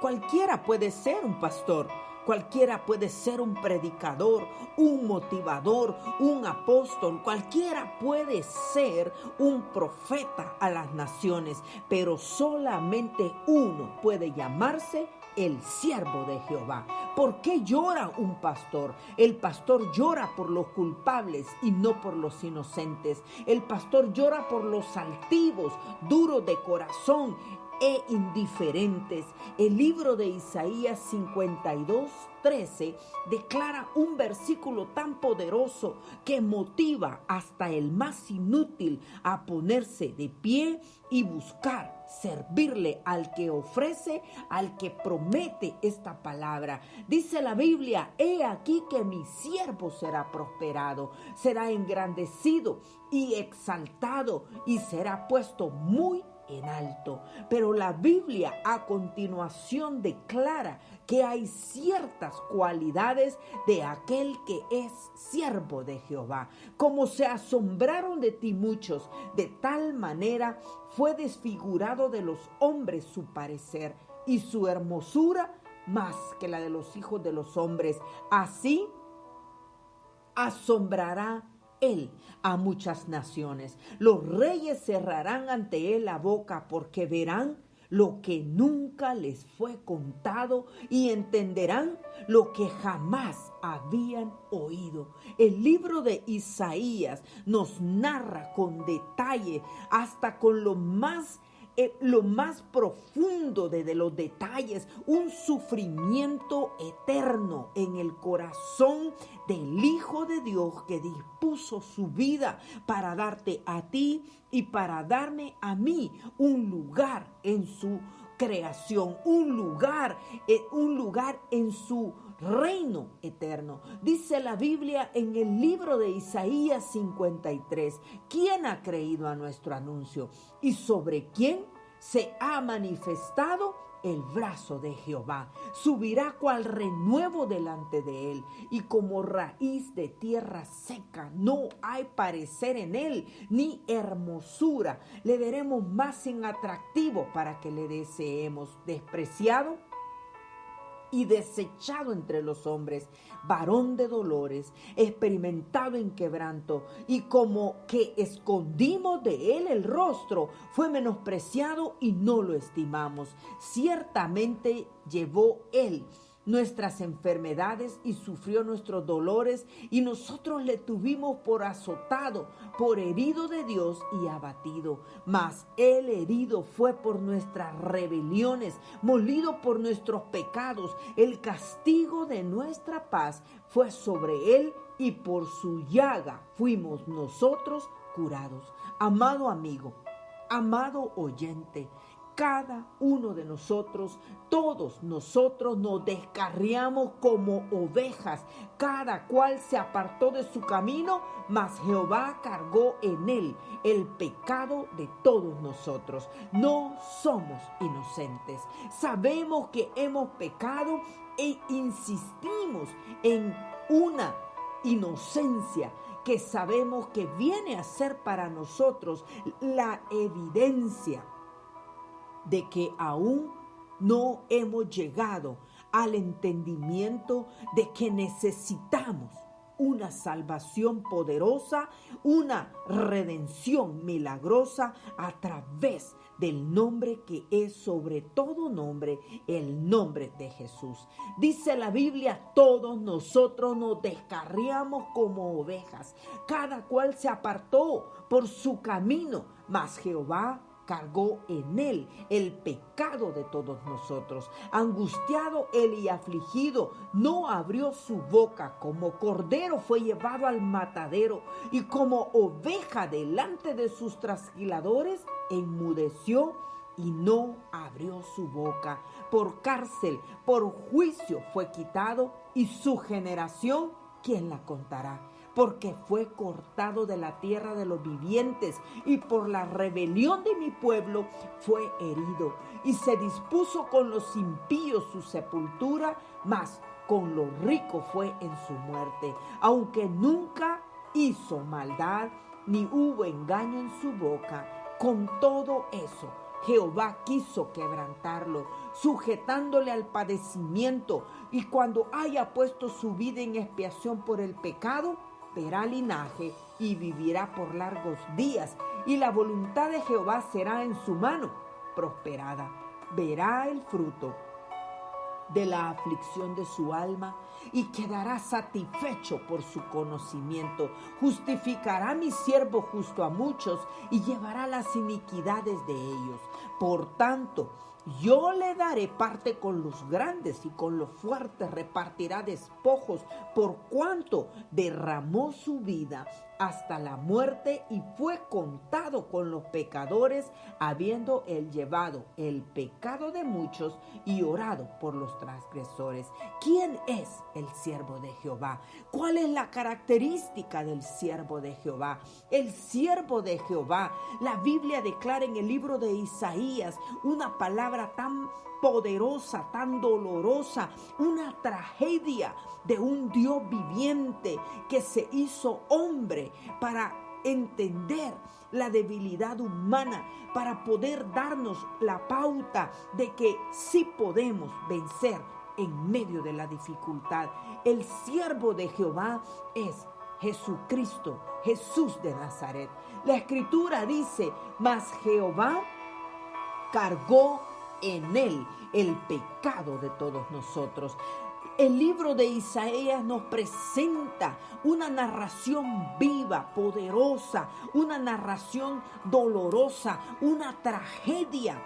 Cualquiera puede ser un pastor. Cualquiera puede ser un predicador, un motivador, un apóstol. Cualquiera puede ser un profeta a las naciones, pero solamente uno puede llamarse el siervo de Jehová. ¿Por qué llora un pastor? El pastor llora por los culpables y no por los inocentes. El pastor llora por los altivos, duros de corazón e indiferentes. El libro de Isaías 52:13 declara un versículo tan poderoso que motiva hasta el más inútil a ponerse de pie y buscar servirle al que ofrece, al que promete esta palabra. Dice la Biblia: he aquí que mi siervo será prosperado, será engrandecido y exaltado y será puesto muy en alto. Pero la Biblia a continuación declara que hay ciertas cualidades de aquel que es siervo de Jehová. Como se asombraron de ti muchos, de tal manera fue desfigurado de los hombres su parecer, y su hermosura más que la de los hijos de los hombres. Así asombrará él a muchas naciones. Los reyes cerrarán ante él la boca, porque verán lo que nunca les fue contado y entenderán lo que jamás habían oído. El libro de Isaías nos narra con detalle, hasta con lo más profundo de los detalles, un sufrimiento eterno en el corazón del Hijo de Dios, que dispuso su vida para darte a ti y para darme a mí un lugar en su creación, un lugar en su reino eterno. Dice la Biblia en el libro de Isaías 53, ¿quién ha creído a nuestro anuncio? ¿Y sobre quién se ha manifestado el brazo de Jehová? Subirá cual renuevo delante de él, y como raíz de tierra seca. No hay parecer en él, ni hermosura. Le veremos más en atractivo para que le deseemos. Despreciado y desechado entre los hombres, varón de dolores, experimentado en quebranto, y como que escondimos de él el rostro, fue menospreciado y no lo estimamos. Ciertamente llevó él nuestras enfermedades y sufrió nuestros dolores, y nosotros le tuvimos por azotado, por herido de Dios y abatido. Mas él herido fue por nuestras rebeliones, molido por nuestros pecados. El castigo de nuestra paz fue sobre él, y por su llaga fuimos nosotros curados. Amado amigo, amado oyente, cada uno de nosotros, todos nosotros nos descarriamos como ovejas. Cada cual se apartó de su camino, mas Jehová cargó en él el pecado de todos nosotros. No somos inocentes. Sabemos que hemos pecado e insistimos en una inocencia que sabemos que viene a ser para nosotros la evidencia de que aún no hemos llegado al entendimiento de que necesitamos una salvación poderosa, una redención milagrosa a través del nombre que es sobre todo nombre, el nombre de Jesús. Dice la Biblia: todos nosotros nos descarriamos como ovejas, cada cual se apartó por su camino, mas Jehová cargó en él el pecado de todos nosotros. Angustiado él y afligido, no abrió su boca. Como cordero fue llevado al matadero, y como oveja delante de sus trasquiladores, enmudeció y no abrió su boca. Por cárcel, por juicio fue quitado, y su generación, ¿quién la contará? Porque fue cortado de la tierra de los vivientes, y por la rebelión de mi pueblo fue herido. Y se dispuso con los impíos su sepultura, mas con los ricos fue en su muerte. Aunque nunca hizo maldad, ni hubo engaño en su boca, con todo eso Jehová quiso quebrantarlo, sujetándole al padecimiento, y cuando haya puesto su vida en expiación por el pecado, verá linaje y vivirá por largos días, y la voluntad de Jehová será en su mano prosperada. Verá el fruto de la aflicción de su alma y quedará satisfecho por su conocimiento. Justificará mi siervo justo a muchos y llevará las iniquidades de ellos. Por tanto, yo le daré parte con los grandes y con los fuertes repartirá despojos, por cuanto derramó su vida hasta la muerte y fue contado con los pecadores, habiendo él llevado el pecado de muchos y orado por los transgresores. ¿Quién es el siervo de Jehová? ¿Cuál es la característica del siervo de Jehová? El siervo de Jehová, la Biblia declara en el libro de Isaías una palabra tan poderosa, tan dolorosa, una tragedia de un Dios viviente que se hizo hombre para entender la debilidad humana, para poder darnos la pauta de que sí podemos vencer en medio de la dificultad. El siervo de Jehová es Jesucristo, Jesús de Nazaret. La Escritura dice, mas Jehová cargó en él el pecado de todos nosotros. El libro de Isaías nos presenta una narración viva, poderosa, una narración dolorosa, una tragedia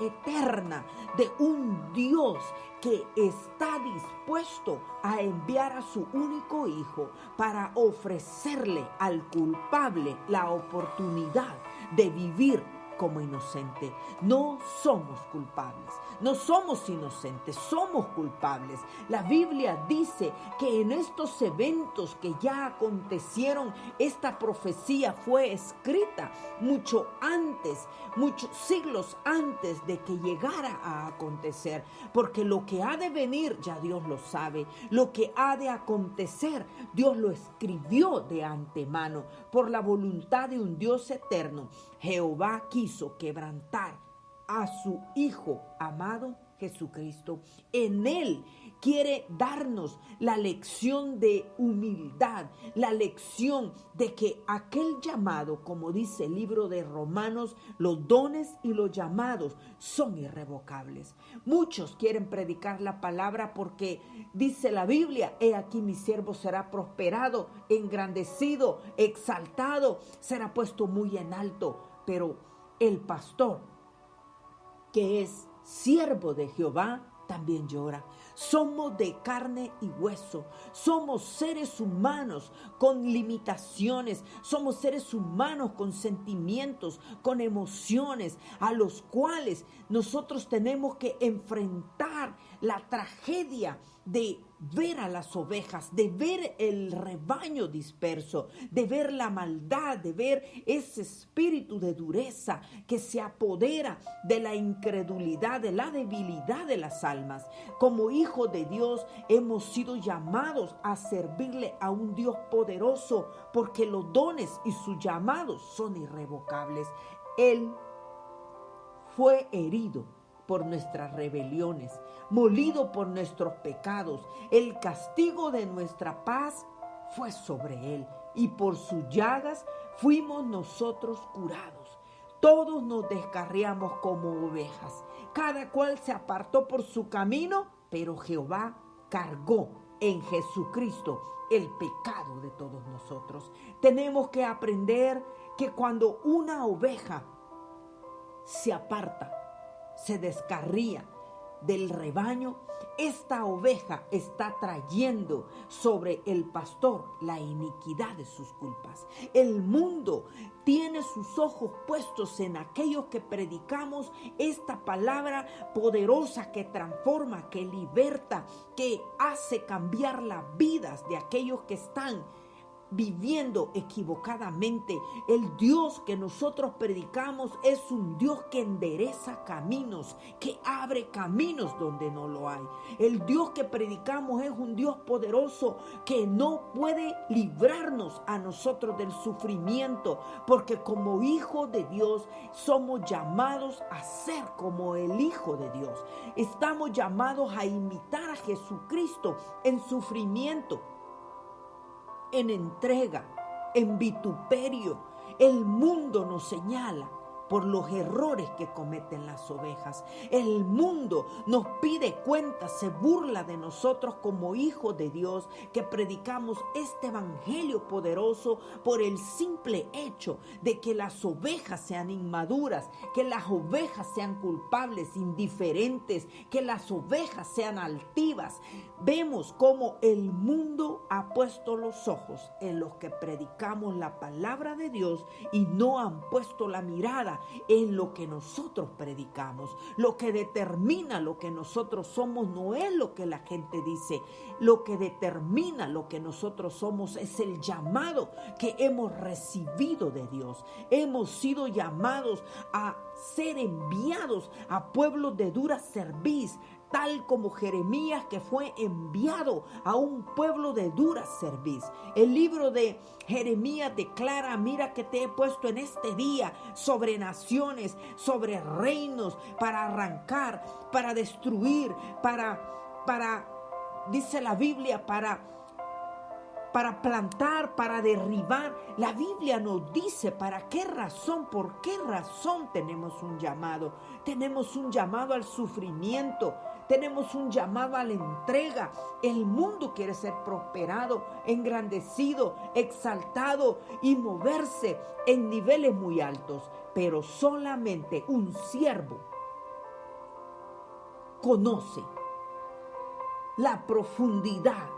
eterna de un Dios que está dispuesto a enviar a su único hijo para ofrecerle al culpable la oportunidad de vivir como inocente. No somos culpables, no somos inocentes, somos culpables. La Biblia dice que en estos eventos que ya acontecieron, esta profecía fue escrita mucho antes, muchos siglos antes de que llegara a acontecer, porque lo que ha de venir ya Dios lo sabe, lo que ha de acontecer Dios lo escribió de antemano por la voluntad de un Dios eterno. Jehová quiso quebrantar a su Hijo amado Jesucristo. En Él quiere darnos la lección de humildad, la lección de que aquel llamado, como dice el libro de Romanos, los dones y los llamados son irrevocables. Muchos quieren predicar la palabra porque dice la Biblia, he aquí mi siervo será prosperado, engrandecido, exaltado, será puesto muy en alto. Pero el pastor, que es siervo de Jehová, también llora. Somos de carne y hueso, somos seres humanos con limitaciones, somos seres humanos con sentimientos, con emociones, a los cuales nosotros tenemos que enfrentar la tragedia de ver a las ovejas, de ver el rebaño disperso, de ver la maldad, de ver ese espíritu de dureza que se apodera de la incredulidad, de la debilidad de las almas. Como hijos de Dios hemos sido llamados a servirle a un Dios poderoso, porque los dones y sus llamados son irrevocables. Él fue herido por nuestras rebeliones, molido por nuestros pecados. El castigo de nuestra paz fue sobre él, y por sus llagas fuimos nosotros curados. Todos nos descarriamos como ovejas, cada cual se apartó por su camino, pero Jehová cargó en Jesucristo el pecado de todos nosotros. Tenemos que aprender que cuando una oveja se aparta, se descarría del rebaño, esta oveja está trayendo sobre el pastor la iniquidad de sus culpas. El mundo tiene sus ojos puestos en aquellos que predicamos esta palabra poderosa que transforma, que liberta, que hace cambiar las vidas de aquellos que están viviendo equivocadamente. El Dios que nosotros predicamos es un Dios que endereza caminos, que abre caminos donde no lo hay. El Dios que predicamos es un Dios poderoso que no puede librarnos a nosotros del sufrimiento, porque como hijos de Dios somos llamados a ser como el Hijo de Dios. Estamos llamados a imitar a Jesucristo en sufrimiento, en entrega, en vituperio. El mundo nos señala por los errores que cometen las ovejas. El mundo nos pide cuentas, se burla de nosotros como hijos de Dios que predicamos este evangelio poderoso por el simple hecho de que las ovejas sean inmaduras, que las ovejas sean culpables, indiferentes, que las ovejas sean altivas. Vemos cómo el mundo ha puesto los ojos en los que predicamos la palabra de Dios y no han puesto la mirada en lo que nosotros predicamos. Lo que determina lo que nosotros somos no es lo que la gente dice. Lo que determina lo que nosotros somos es el llamado que hemos recibido de Dios. Hemos sido llamados a ser enviados a pueblos de dura cerviz, tal como Jeremías, que fue enviado a un pueblo de dura cerviz. El libro de Jeremías declara: mira que te he puesto en este día sobre naciones, sobre reinos, para arrancar, para destruir, dice la Biblia, para plantar, para derribar. La Biblia nos dice para qué razón, por qué razón tenemos un llamado. Tenemos un llamado al sufrimiento, tenemos un llamado a la entrega. El mundo quiere ser prosperado, engrandecido, exaltado y moverse en niveles muy altos, pero solamente un siervo conoce la profundidad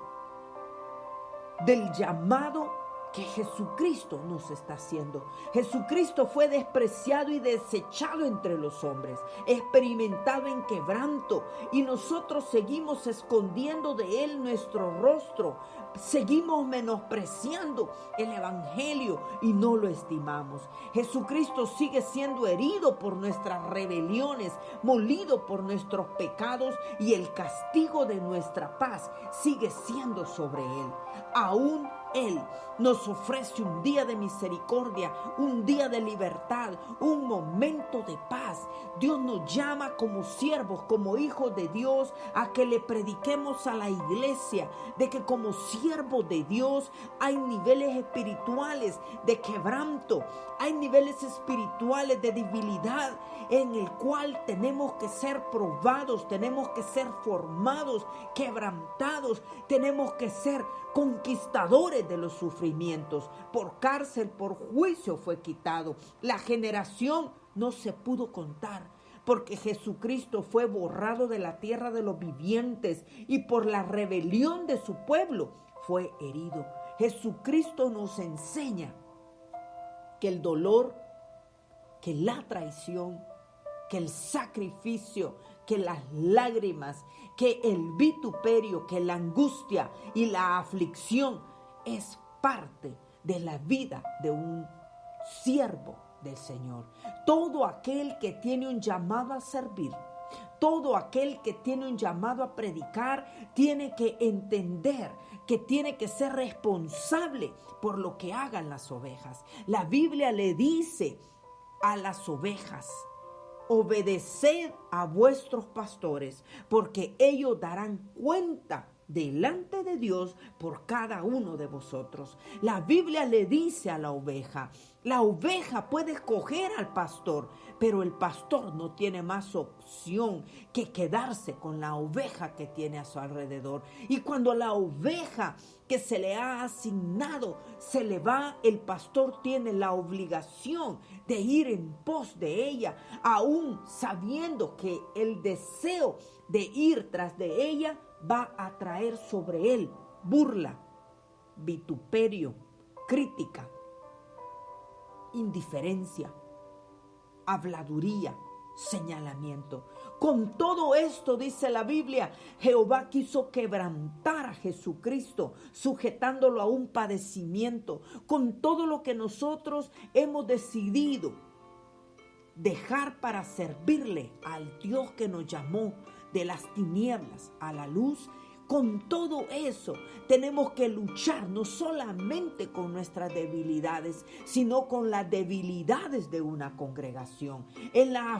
del llamado que Jesucristo nos está haciendo. Jesucristo fue despreciado y desechado entre los hombres, experimentado en quebranto, y nosotros seguimos escondiendo de Él nuestro rostro, seguimos menospreciando el evangelio y no lo estimamos. Jesucristo sigue siendo herido por nuestras rebeliones, molido por nuestros pecados, y el castigo de nuestra paz sigue siendo sobre Él. Aún Él nos ofrece un día de misericordia, un día de libertad, un momento de paz. Dios nos llama como siervos, como hijos de Dios, a que le prediquemos a la iglesia de que como siervos de Dios hay niveles espirituales de quebranto, hay niveles espirituales de debilidad en el cual tenemos que ser probados, tenemos que ser formados, quebrantados, tenemos que ser conquistadores de los sufrimientos. Por cárcel, por juicio fue quitado. La generación no se pudo contar, porque Jesucristo fue borrado de la tierra de los vivientes y por la rebelión de su pueblo fue herido. Jesucristo nos enseña que el dolor, que la traición, que el sacrificio, que las lágrimas, que el vituperio, que la angustia y la aflicción es parte de la vida de un siervo del Señor. Todo aquel que tiene un llamado a servir, todo aquel que tiene un llamado a predicar, tiene que entender que tiene que ser responsable por lo que hagan las ovejas. La Biblia le dice a las ovejas: obedeced a vuestros pastores, porque ellos darán cuenta delante de Dios por cada uno de vosotros. La Biblia le dice a la oveja puede escoger al pastor, pero el pastor no tiene más opción que quedarse con la oveja que tiene a su alrededor. Y cuando la oveja que se le ha asignado se le va, el pastor tiene la obligación de ir en pos de ella, aún sabiendo que el deseo de ir tras de ella va a traer sobre él burla, vituperio, crítica, indiferencia, habladuría, señalamiento. Con todo esto, dice la Biblia, Jehová quiso quebrantar a Jesucristo, sujetándolo a un padecimiento. Con todo lo que nosotros hemos decidido dejar para servirle al Dios que nos llamó de las tinieblas a la luz, con todo eso tenemos que luchar no solamente con nuestras debilidades, sino con las debilidades de una congregación. En la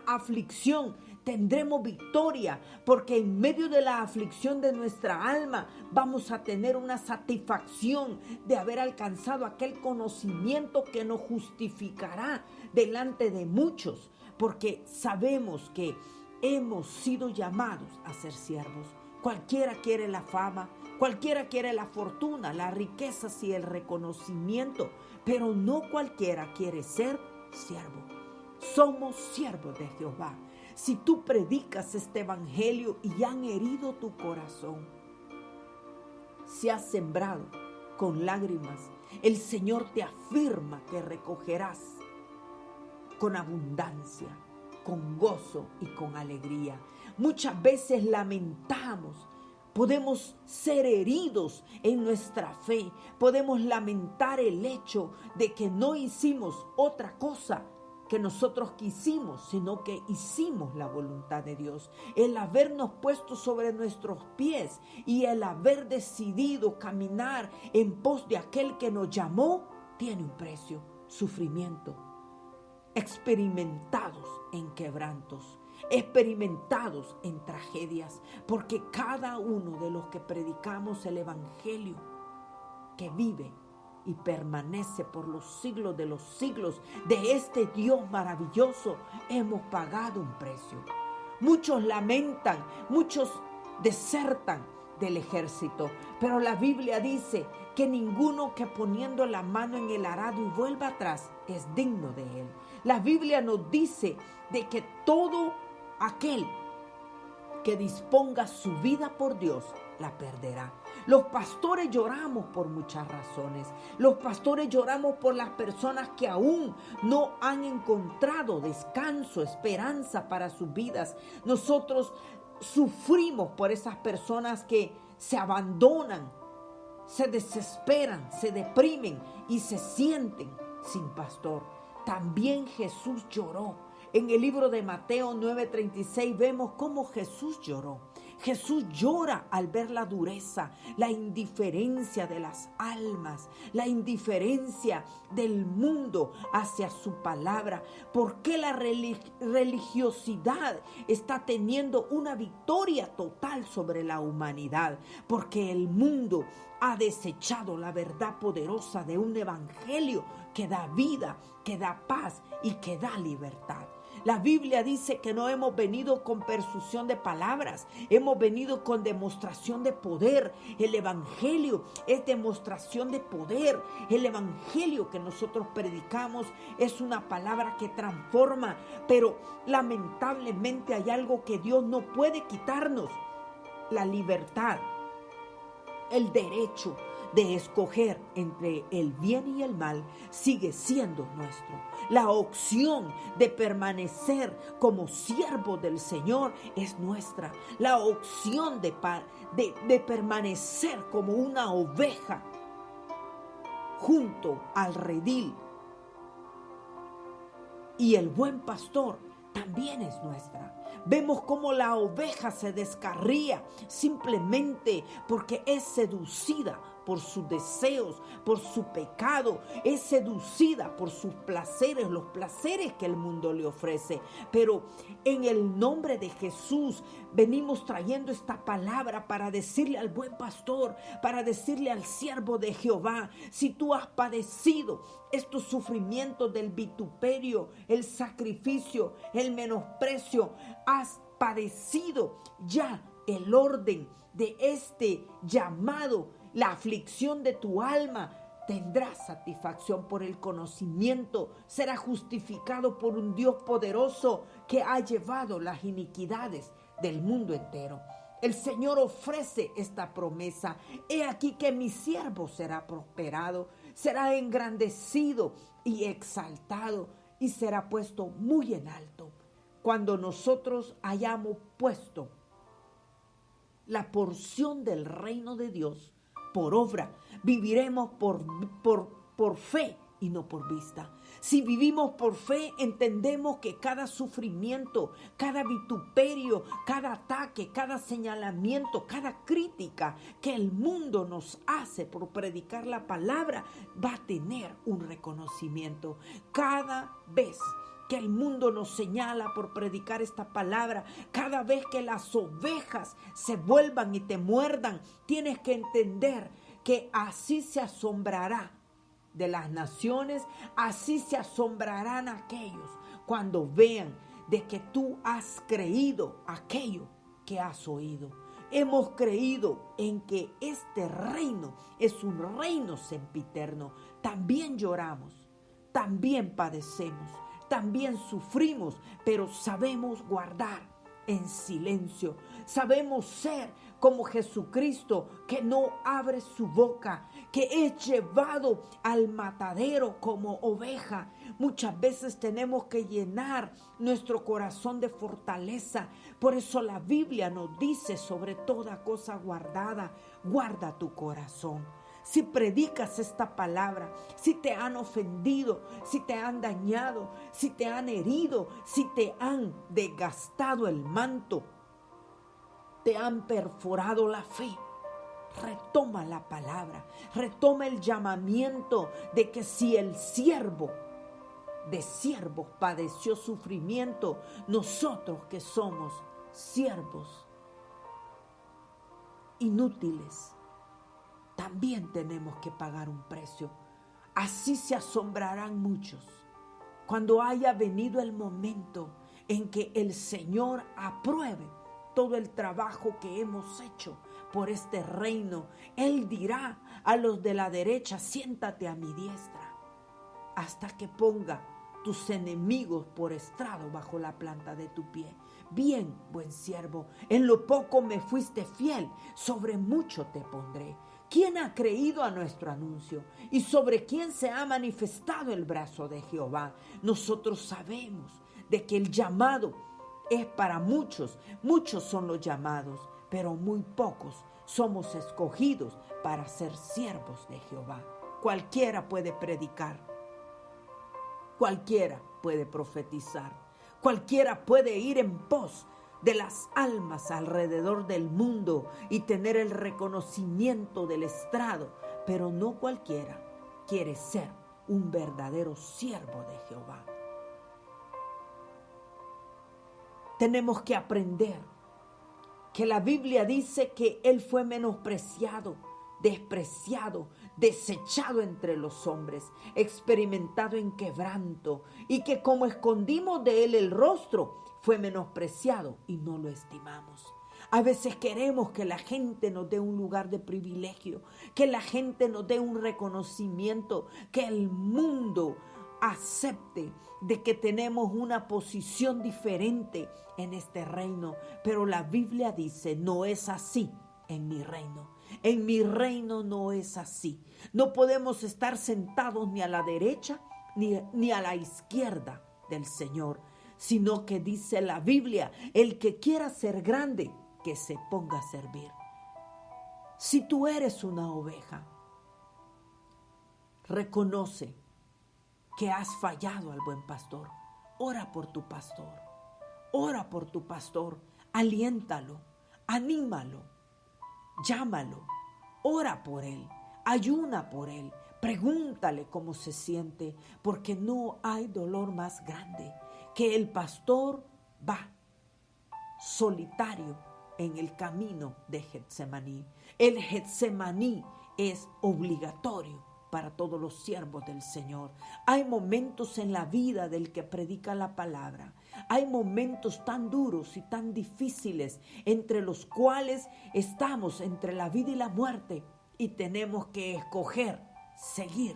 aflicción tendremos victoria, porque en medio de la aflicción de nuestra alma vamos a tener una satisfacción de haber alcanzado aquel conocimiento que nos justificará delante de muchos, porque sabemos que hemos sido llamados a ser siervos. Cualquiera quiere la fama, cualquiera quiere la fortuna, las riquezas y el reconocimiento, pero no cualquiera quiere ser siervo. Somos siervos de Jehová. Si tú predicas este evangelio y han herido tu corazón, si has sembrado con lágrimas, el Señor te afirma que recogerás con abundancia, con gozo y con alegría. Muchas veces lamentamos, podemos ser heridos en nuestra fe, podemos lamentar el hecho de que no hicimos otra cosa que nosotros quisimos, sino que hicimos la voluntad de Dios. El habernos puesto sobre nuestros pies y el haber decidido caminar en pos de aquel que nos llamó, tiene un precio: sufrimiento. Experimentados en quebrantos, experimentados en tragedias, porque cada uno de los que predicamos el evangelio que vive y permanece por los siglos de los siglos de este Dios maravilloso, hemos pagado un precio. Muchos lamentan, muchos desertan del ejército, pero la Biblia dice que ninguno que poniendo la mano en el arado y vuelva atrás es digno de él. La Biblia nos dice de que todo aquel que disponga su vida por Dios la perderá. Los pastores lloramos por muchas razones. Los pastores lloramos por las personas que aún no han encontrado descanso, esperanza para sus vidas. Nosotros sufrimos por esas personas que se abandonan, se desesperan, se deprimen y se sienten sin pastor. También Jesús lloró. En el libro de Mateo 9:36 vemos cómo Jesús lloró. Jesús llora al ver la dureza, la indiferencia de las almas, la indiferencia del mundo hacia su palabra. ¿Por qué la religiosidad está teniendo una victoria total sobre la humanidad? Porque el mundo ha desechado la verdad poderosa de un evangelio que da vida, que da paz y que da libertad. La Biblia dice que no hemos venido con persuasión de palabras, hemos venido con demostración de poder. El evangelio es demostración de poder. El evangelio que nosotros predicamos es una palabra que transforma, pero lamentablemente hay algo que Dios no puede quitarnos: la libertad, el derecho de escoger entre el bien y el mal sigue siendo nuestro. La opción de permanecer como siervo del Señor es nuestra. La opción de permanecer como una oveja junto al redil y el buen pastor también es nuestra. Vemos cómo la oveja se descarría simplemente porque es seducida por sus deseos, por su pecado, es seducida por sus placeres, los placeres que el mundo le ofrece. Pero en el nombre de Jesús venimos trayendo esta palabra para decirle al buen pastor, para decirle al siervo de Jehová: si tú has padecido estos sufrimientos del vituperio, el sacrificio, el menosprecio, has padecido ya el orden de este llamado, la aflicción de tu alma, tendrás satisfacción por el conocimiento, será justificado por un Dios poderoso que ha llevado las iniquidades del mundo entero. El Señor ofrece esta promesa: he aquí que mi siervo será prosperado, será engrandecido y exaltado. y será puesto muy en alto. Cuando nosotros hayamos puesto la porción del reino de Dios por obra, viviremos por fe y no por vista. Si vivimos por fe, entendemos que cada sufrimiento, cada vituperio, cada ataque, cada señalamiento, cada crítica que el mundo nos hace por predicar la palabra va a tener un reconocimiento. Cada vez que el mundo nos señala por predicar esta palabra, cada vez que las ovejas se vuelvan y te muerdan, tienes que entender que así se asombrará de las naciones, así se asombrarán aquellos cuando vean de que tú has creído aquello que has oído. Hemos creído en que este reino es un reino sempiterno. También lloramos, también padecemos, también sufrimos, pero sabemos guardar en silencio. Sabemos ser como Jesucristo, que no abre su boca, que es llevado al matadero como oveja. Muchas veces tenemos que llenar nuestro corazón de fortaleza. Por eso la Biblia nos dice, sobre toda cosa guardada, guarda tu corazón. Si predicas esta palabra, si te han ofendido, si te han dañado, si te han herido, si te han desgastado el manto, te han perforado la fe, retoma la palabra, retoma el llamamiento de que si el siervo de siervos padeció sufrimiento, nosotros que somos siervos inútiles, también tenemos que pagar un precio. Así se asombrarán muchos cuando haya venido el momento en que el Señor apruebe todo el trabajo que hemos hecho por este reino. Él dirá a los de la derecha, siéntate a mi diestra, hasta que ponga tus enemigos por estrado bajo la planta de tu pie. Bien, buen siervo, en lo poco me fuiste fiel, sobre mucho te pondré. ¿Quién ha creído a nuestro anuncio? ¿Y sobre quién se ha manifestado el brazo de Jehová? Nosotros sabemos de que el llamado es para muchos. Muchos son los llamados, pero muy pocos somos escogidos para ser siervos de Jehová. Cualquiera puede predicar, cualquiera puede profetizar, cualquiera puede ir en pos de las almas alrededor del mundo y tener el reconocimiento del estrado, pero no cualquiera quiere ser un verdadero siervo de Jehová. Tenemos que aprender que la Biblia dice que Él fue menospreciado, despreciado, desechado entre los hombres, experimentado en quebranto, y que como escondimos de Él el rostro, fue menospreciado y no lo estimamos. A veces queremos que la gente nos dé un lugar de privilegio, que la gente nos dé un reconocimiento, que el mundo acepte de que tenemos una posición diferente en este reino. Pero la Biblia dice, no es así en mi reino. En mi reino no es así. No podemos estar sentados ni a la derecha ni a la izquierda del Señor, sino que dice la Biblia, el que quiera ser grande, que se ponga a servir. Si tú eres una oveja, reconoce que has fallado al buen pastor. Ora por tu pastor. Ora por tu pastor. Aliéntalo. Anímalo. Llámalo. Ora por él. Ayuna por él. Pregúntale cómo se siente, porque no hay dolor más grande que el pastor va solitario en el camino de Getsemaní. El Getsemaní es obligatorio para todos los siervos del Señor. Hay momentos en la vida del que predica la palabra. Hay momentos tan duros y tan difíciles entre los cuales estamos entre la vida y la muerte y tenemos que escoger, seguir,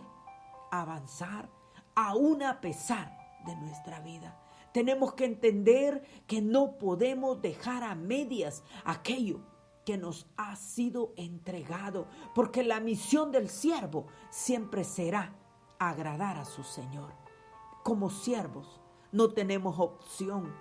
avanzar, aún a pesar de nuestra vida. Tenemos que entender que no podemos dejar a medias aquello que nos ha sido entregado, porque la misión del siervo siempre será agradar a su Señor. como siervos no tenemos opción.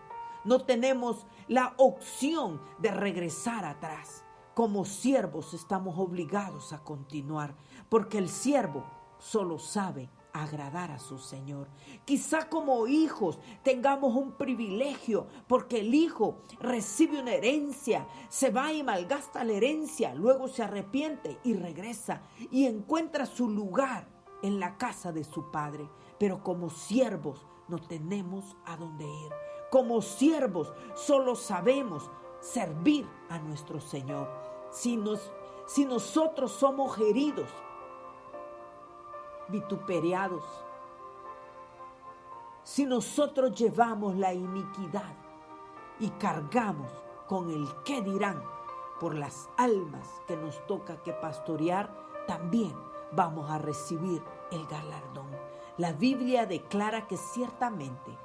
No tenemos la opción de regresar atrás. Como siervos estamos obligados a continuar, porque el siervo solo sabe agradar a su Señor. Quizá como hijos tengamos un privilegio, porque el hijo recibe una herencia, se va y malgasta la herencia, luego se arrepiente y regresa y encuentra su lugar en la casa de su padre. Pero como siervos no tenemos a dónde ir. Como siervos solo sabemos servir a nuestro Señor. Si nosotros somos heridos, vituperados, si nosotros llevamos la iniquidad y cargamos con el qué dirán por las almas que nos toca que pastorear, también vamos a recibir el galardón. La Biblia declara que ciertamente,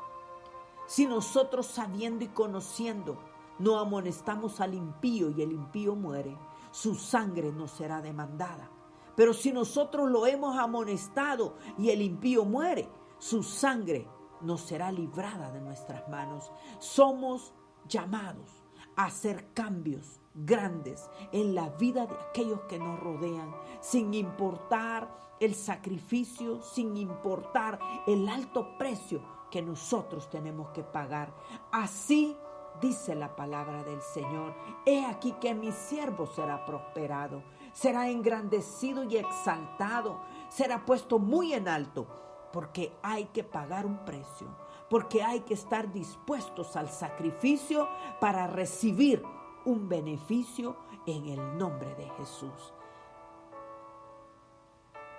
si nosotros sabiendo y conociendo no amonestamos al impío y el impío muere, su sangre no será demandada. Pero si nosotros lo hemos amonestado y el impío muere, su sangre no será librada de nuestras manos. Somos llamados a hacer cambios grandes en la vida de aquellos que nos rodean, sin importar el sacrificio, sin importar el alto precio que nosotros tenemos que pagar. Así dice la palabra del Señor: he aquí que mi siervo será prosperado, será engrandecido y exaltado, será puesto muy en alto, porque hay que pagar un precio, porque hay que estar dispuestos al sacrificio para recibir un beneficio en el nombre de Jesús.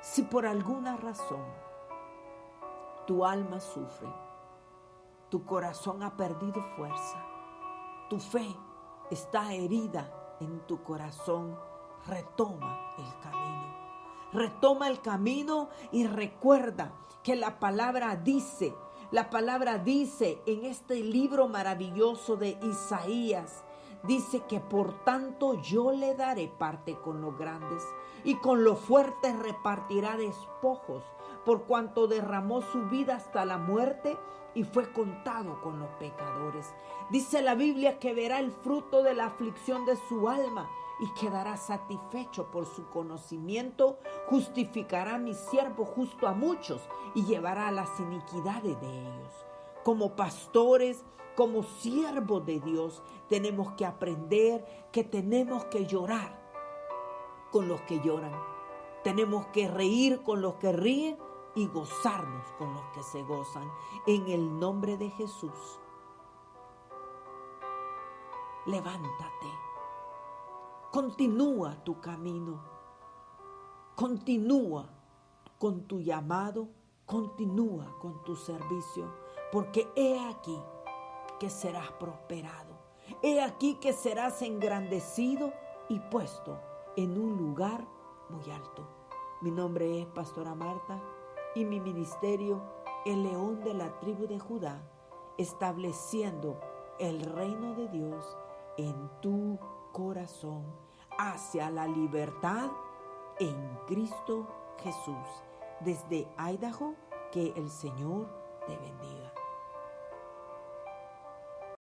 Si por alguna razón tu alma sufre, tu corazón ha perdido fuerza, tu fe está herida en tu corazón, retoma el camino. Retoma el camino y recuerda que la palabra dice en este libro maravilloso de Isaías, dice que por tanto yo le daré parte con los grandes y con los fuertes repartirá despojos, por cuanto derramó su vida hasta la muerte y fue contado con los pecadores. Dice la Biblia que verá el fruto de la aflicción de su alma y quedará satisfecho por su conocimiento. Justificará mi siervo justo a muchos y llevará las iniquidades de ellos. Como pastores, como siervos de Dios, tenemos que aprender que tenemos que llorar con los que lloran. Tenemos que reír con los que ríen y gozarnos con los que se gozan. En el nombre de Jesús, levántate. Continúa tu camino, continúa con tu llamado, continúa con tu servicio, porque he aquí que serás prosperado, he aquí que serás engrandecido y puesto en un lugar muy alto. Mi nombre es Pastora Marta y mi ministerio, el León de la tribu de Judá, estableciendo el reino de Dios en tu corazón hacia la libertad en Cristo Jesús. Desde Idaho, que el Señor te bendiga.